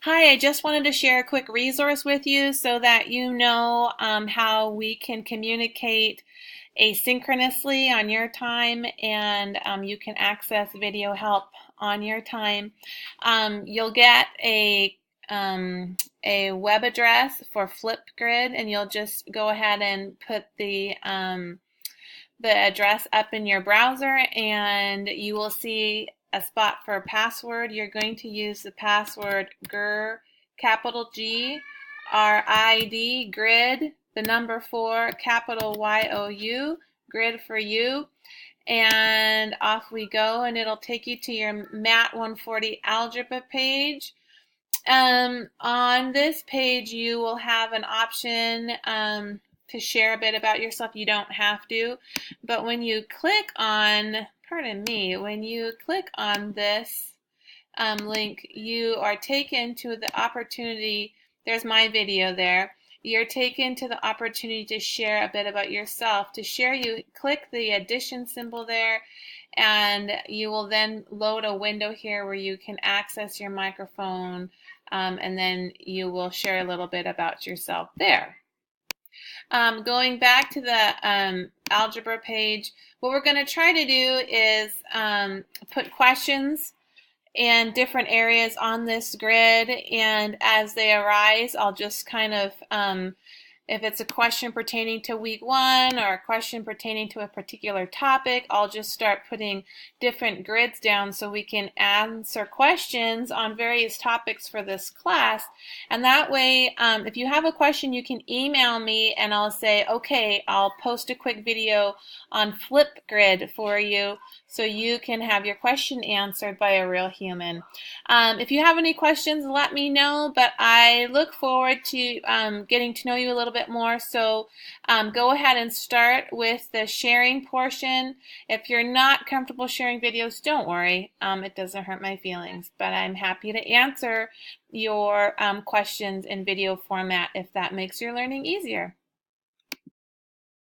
Hi, I just wanted to share a quick resource with you so that you know how we can communicate asynchronously on your time and you can access video help on your time. You'll get a web address for Flipgrid, and you'll just go ahead and put the address up in your browser, and you will see a spot for a password. You're going to use the password GRID, capital G, RID, grid, the number 4, capital YOU, grid for you. And off we go, and it'll take you to your MAT 140 algebra page. On this page, you will have an option to share a bit about yourself. You don't have to, but when you click on, pardon me, when you click on this link, you are taken to the opportunity. There's my video there. You're taken to the opportunity to share a bit about yourself. To share, you click the addition symbol there, and you will then load a window here where you can access your microphone, and then you will share a little bit about yourself there. Going back to the algebra page, what we're going to try to do is put questions in different areas on this grid, and as they arise, I'll just kind of if it's a question pertaining to week 1 or a question pertaining to a particular topic, I'll just start putting different grids down so we can answer questions on various topics for this class. And that way, if you have a question, you can email me and I'll say, okay, I'll post a quick video on Flipgrid for you so you can have your question answered by a real human. If you have any questions, let me know, but I look forward to getting to know you a little bit more. So go ahead and start with the sharing portion. If you're not comfortable sharing videos, don't worry. It doesn't hurt my feelings, but I'm happy to answer your questions in video format if that makes your learning easier.